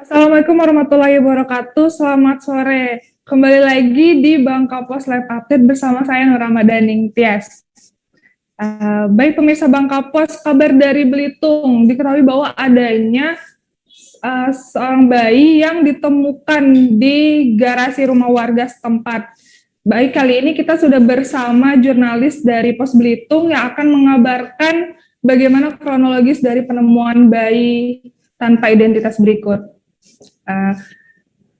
Assalamualaikum warahmatullahi wabarakatuh. Selamat sore. Kembali lagi di Bangkapos Live Update bersama saya Nur Ramadaning Tias. Baik pemirsa Bangkapos, kabar dari Belitung. Diketahui bahwa adanya seorang bayi yang ditemukan di garasi rumah warga setempat. Baik, kali ini kita sudah bersama jurnalis dari Pos Belitung yang akan mengabarkan bagaimana kronologis dari penemuan bayi tanpa identitas berikut. Uh,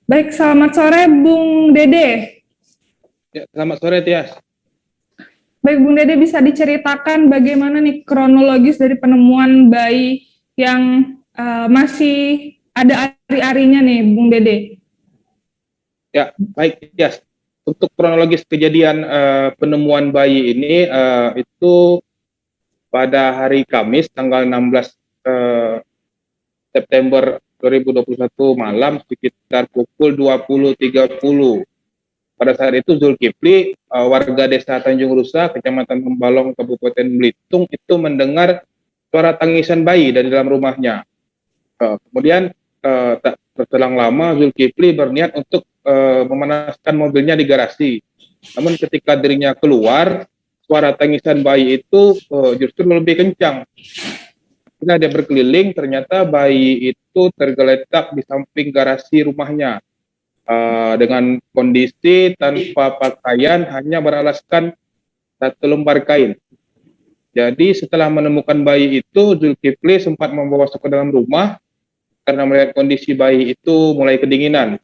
Baik, selamat sore Bung Dede. Ya, selamat sore Tias. Baik, Bung Dede, bisa diceritakan bagaimana nih kronologis dari penemuan bayi yang masih ada ari-arinya nih, Bung Dede? Ya, baik Tias. Untuk kronologis kejadian penemuan bayi ini itu pada hari Kamis tanggal 16 September 2021 malam sekitar pukul 20.30. Pada saat itu Zulkifli, warga desa Tanjung Rusa, Kecamatan Membalong, Kabupaten Belitung, itu mendengar suara tangisan bayi dari dalam rumahnya. Kemudian tak berselang lama Zulkifli berniat untuk memanaskan mobilnya di garasi. Namun ketika dirinya keluar, suara tangisan bayi itu justru lebih kencang. Ketika dia berkeliling, ternyata bayi itu tergeletak di samping garasi rumahnya dengan kondisi tanpa pakaian, hanya beralaskan satu lembar kain. Jadi setelah menemukan bayi itu, Zulkifli sempat membawa ke dalam rumah karena melihat kondisi bayi itu mulai kedinginan.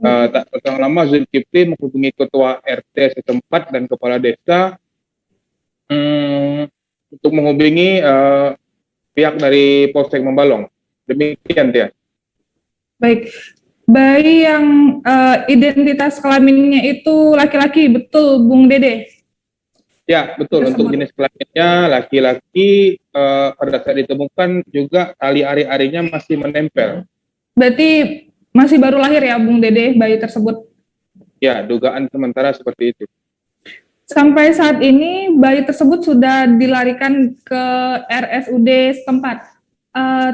Tak berselang lama Zulkifli menghubungi ketua RT setempat dan kepala desa untuk menghubungi pihak dari Polsek Membalong. Demikian dia. Baik, bayi yang identitas kelaminnya itu laki-laki, betul Bung Dede? Ya, betul. Untuk jenis kelaminnya laki-laki, pada saat ditemukan juga tali ari-arinya masih menempel. Berarti masih baru lahir ya Bung Dede bayi tersebut? Ya, dugaan sementara seperti itu. Sampai saat ini bayi tersebut sudah dilarikan ke RSUD setempat.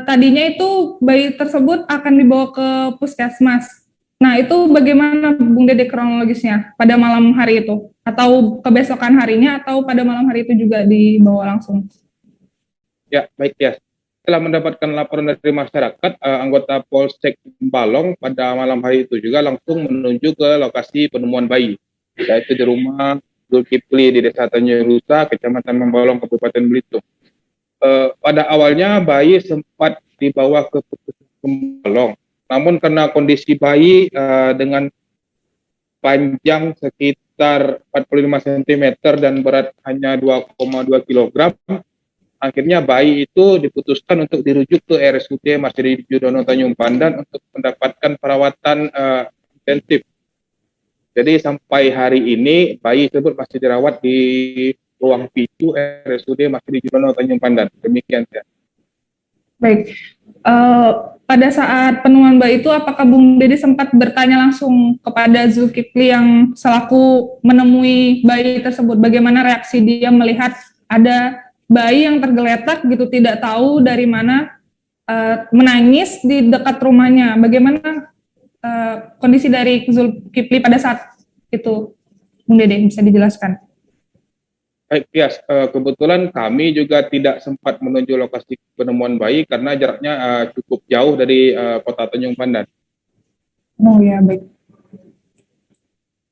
Tadinya itu bayi tersebut akan dibawa ke puskesmas. Nah, itu bagaimana Bung Dede kronologisnya pada malam hari itu? Atau kebesokan harinya, atau pada malam hari itu juga dibawa langsung? Ya, baik ya. Setelah mendapatkan laporan dari masyarakat, anggota Polsek Balong pada malam hari itu juga langsung menuju ke lokasi penemuan bayi, yaitu di rumah Zulkifli di Desa Tanjung Rusa, Kecamatan Membalong, Kabupaten Belitung. Pada awalnya bayi sempat dibawa ke Puskesmas Balong, namun karena kondisi bayi dengan panjang sekitar 45 cm dan berat hanya 2,2 kg, akhirnya bayi itu diputuskan untuk dirujuk ke RSUD Masri Judono Tanjung Pandan untuk mendapatkan perawatan intensif. Jadi sampai hari ini bayi tersebut masih dirawat di ruang PICU RSUD Masri Judono Tanjung Pandan. Demikian ya. Baik, pada saat penemuan bayi itu apakah Bung Dede sempat bertanya langsung kepada Zulkifli yang selaku menemui bayi tersebut, bagaimana reaksi dia melihat ada bayi yang tergeletak gitu, tidak tahu dari mana, menangis di dekat rumahnya? Bagaimana kondisi dari Zulkifli pada saat itu, Bung Dede, bisa dijelaskan? Baik, Tias, kebetulan kami juga tidak sempat menuju lokasi penemuan bayi karena jaraknya cukup jauh dari kota Tanjung Pandan. Oh ya, baik.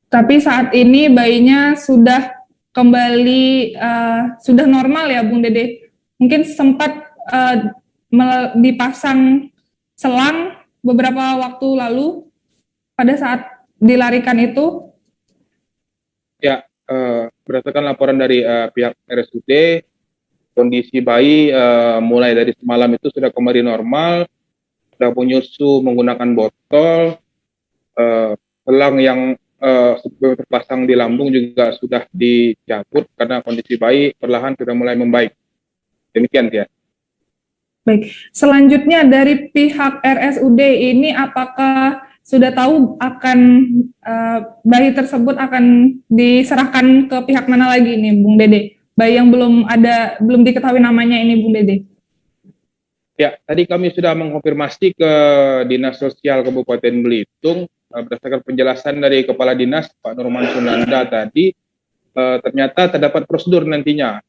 Tapi saat ini bayinya sudah kembali, sudah normal ya Bung Dede? Mungkin sempat dipasang selang beberapa waktu lalu pada saat dilarikan itu? Ya, berdasarkan laporan dari pihak RSUD, kondisi bayi mulai dari semalam itu sudah kembali normal, sudah menyusu menggunakan botol, selang yang sebelum terpasang di lambung juga sudah dicabut karena kondisi bayi perlahan sudah mulai membaik. Demikian ya. Baik, selanjutnya dari pihak RSUD ini apakah sudah tahu akan bayi tersebut akan diserahkan ke pihak mana lagi nih Bung Dede? Bayi yang belum diketahui namanya ini Bung Dede. Ya, tadi kami sudah mengkonfirmasi ke Dinas Sosial Kabupaten Belitung berdasarkan penjelasan dari Kepala Dinas Pak Nurman Sunanda tadi, ternyata terdapat prosedur nantinya.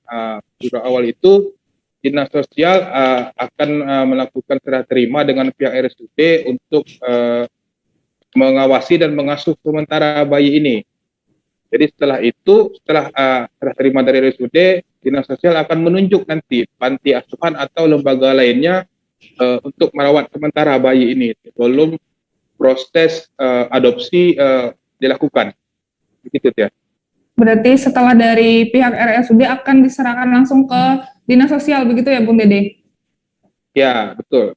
Prosedur awal itu Dinas Sosial akan melakukan serah terima dengan pihak RSUD untuk mengawasi dan mengasuh sementara bayi ini. Jadi setelah itu, setelah serah terima dari RSUD, Dinas Sosial akan menunjuk nanti panti asuhan atau lembaga lainnya untuk merawat sementara bayi ini sebelum proses adopsi dilakukan. Begitu ya. Berarti setelah dari pihak RSUD akan diserahkan langsung ke Dinas Sosial, begitu ya Bung Dede? Ya, betul.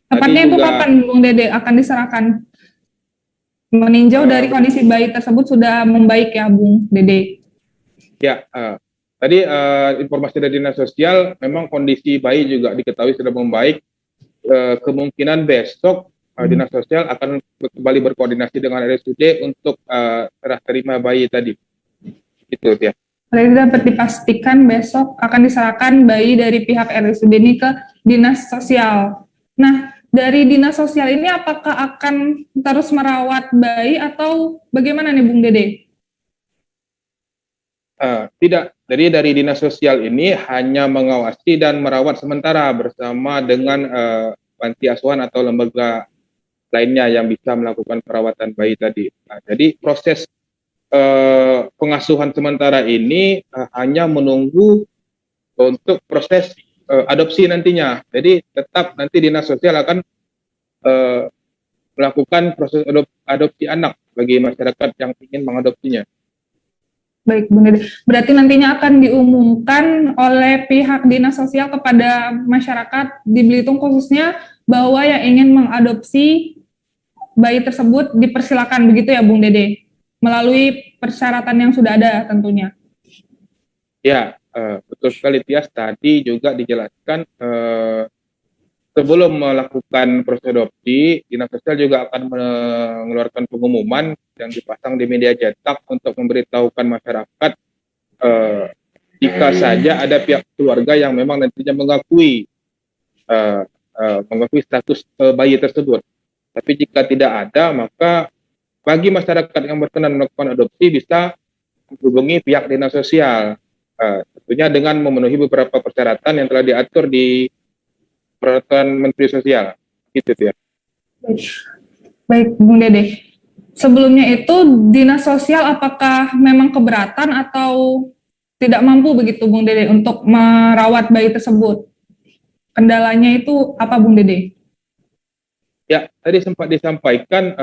Tepatnya itu kapan Bung Dede akan diserahkan? Meninjau dari kondisi bayi tersebut sudah membaik ya Bung Dede? Ya, tadi informasi dari Dinas Sosial memang kondisi bayi juga diketahui sudah membaik. Kemungkinan besok Dinas Sosial akan kembali berkoordinasi dengan RSUD untuk serah terima bayi tadi. Itu ya. Berarti dapat dipastikan besok akan diserahkan bayi dari pihak RSUD ini ke Dinas Sosial. Nah, dari Dinas Sosial ini apakah akan terus merawat bayi atau bagaimana nih Bung Dede? Tidak, jadi dari Dinas Sosial ini hanya mengawasi dan merawat sementara bersama dengan panti asuhan atau lembaga lainnya yang bisa melakukan perawatan bayi tadi. Nah, jadi proses pengasuhan sementara ini hanya menunggu untuk proses adopsi nantinya. Jadi tetap nanti Dinas Sosial akan melakukan proses adopsi anak bagi masyarakat yang ingin mengadopsinya. Baik, Bung Dede. Berarti nantinya akan diumumkan oleh pihak Dinas Sosial kepada masyarakat di Belitung khususnya bahwa yang ingin mengadopsi bayi tersebut dipersilakan, begitu ya Bung Dede? Melalui persyaratan yang sudah ada tentunya. Ya, betul sekali Tias. Tadi juga dijelaskan sebelum melakukan proses adopsi, Dinas Sosial juga akan mengeluarkan pengumuman yang dipasang di media cetak untuk memberitahukan masyarakat jika saja ada pihak keluarga yang memang nantinya mengakui status bayi tersebut. Tapi jika tidak ada, maka bagi masyarakat yang berkenan melakukan adopsi bisa menghubungi pihak Dinas Sosial, tentunya dengan memenuhi beberapa persyaratan yang telah diatur di Peraturan Menteri Sosial, gitu ya. Baik, Bung Dede. Sebelumnya itu Dinas Sosial apakah memang keberatan atau tidak mampu begitu Bung Dede untuk merawat bayi tersebut? Kendalanya itu apa Bung Dede? Ya, tadi sempat disampaikan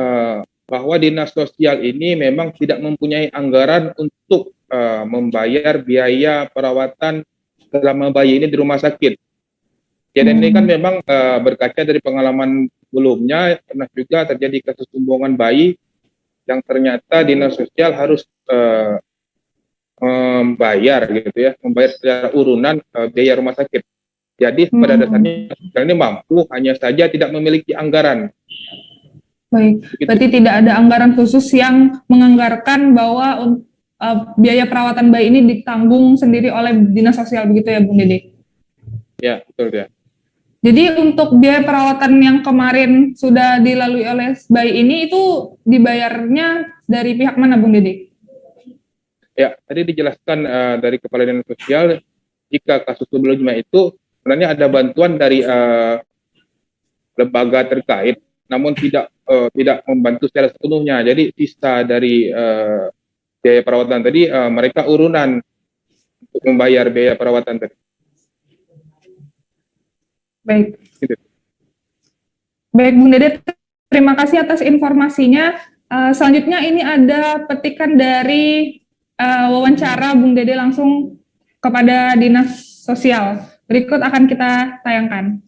bahwa Dinas Sosial ini memang tidak mempunyai anggaran untuk membayar biaya perawatan selama bayi ini di rumah sakit. Jadi ini kan memang berkaca dari pengalaman sebelumnya, pernah juga terjadi kasus pembuangan bayi yang ternyata Dinas Sosial harus membayar gitu ya, membayar secara urunan biaya rumah sakit. Jadi pada dasarnya sosial ini mampu, hanya saja tidak memiliki anggaran. Baik, berarti tidak ada anggaran khusus yang menganggarkan bahwa biaya perawatan bayi ini ditanggung sendiri oleh Dinas Sosial, begitu ya Bung Dede? Ya, betul ya. Jadi untuk biaya perawatan yang kemarin sudah dilalui oleh bayi ini itu dibayarnya dari pihak mana Bung Dede? Ya, tadi dijelaskan dari Kepala Dinas Sosial, jika kasus sebelumnya itu sebenarnya ada bantuan dari lembaga terkait, namun tidak membantu secara sepenuhnya. Jadi sisa dari biaya perawatan tadi mereka urunan untuk membayar biaya perawatan tadi. Baik. Gitu. Baik Bung Dede, terima kasih atas informasinya. Selanjutnya ini ada petikan dari wawancara Bung Dede langsung kepada Dinas Sosial. Berikut akan kita tayangkan.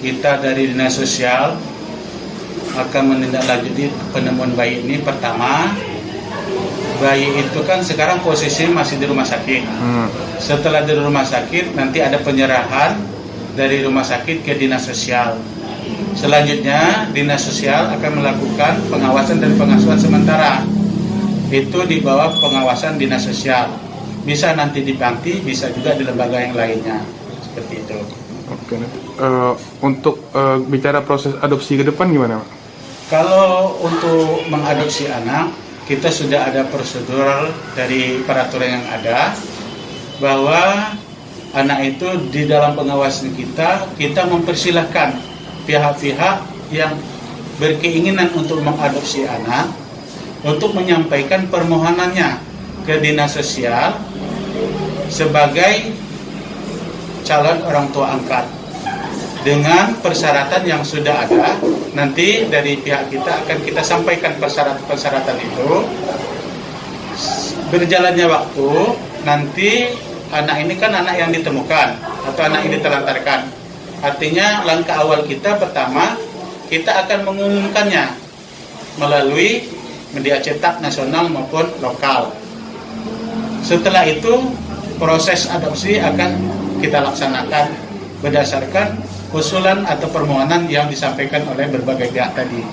Kita dari Dinas Sosial akan menindaklanjuti penemuan bayi ini. Pertama, bayi itu kan sekarang posisinya masih di rumah sakit. Setelah di rumah sakit, nanti ada penyerahan dari rumah sakit ke Dinas Sosial. Selanjutnya, Dinas Sosial akan melakukan pengawasan dan pengasuhan sementara. Itu di bawah pengawasan Dinas Sosial. Bisa nanti di panti, bisa juga di lembaga yang lainnya. Seperti itu. Oke, untuk bicara proses adopsi ke depan gimana, Pak? Kalau untuk mengadopsi anak, kita sudah ada prosedur dari peraturan yang ada, bahwa anak itu di dalam pengawasan kita mempersilahkan pihak-pihak yang berkeinginan untuk mengadopsi anak untuk menyampaikan permohonannya ke dinas sosial sebagai calon orang tua angkat dengan persyaratan yang sudah ada. Nanti dari pihak kita akan kita sampaikan persyaratan itu. Berjalannya waktu, nanti anak ini kan anak yang ditemukan atau anak yang ditelantarkan. Artinya langkah awal kita pertama, kita akan mengumumkannya melalui media cetak nasional maupun lokal. Setelah itu proses adopsi akan kita laksanakan berdasarkan usulan atau permohonan yang disampaikan oleh berbagai pihak tadi.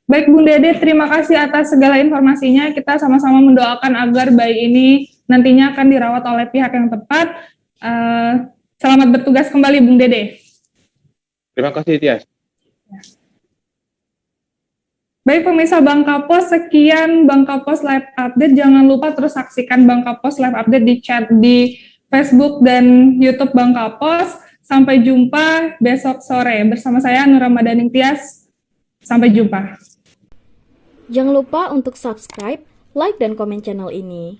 Baik Bung Dede, terima kasih atas segala informasinya. Kita sama-sama mendoakan agar bayi ini nantinya akan dirawat oleh pihak yang tepat. Selamat bertugas kembali Bung Dede. Terima kasih, Tias. Baik pemirsa Bangkapos, sekian Bangkapos Live Update. Jangan lupa terus saksikan Bangkapos Live Update di chat di Facebook dan YouTube Bangkapos. Sampai jumpa besok sore. Bersama saya Nur Ramadaning Tias. Sampai jumpa. Jangan lupa untuk subscribe, like, dan komen channel ini.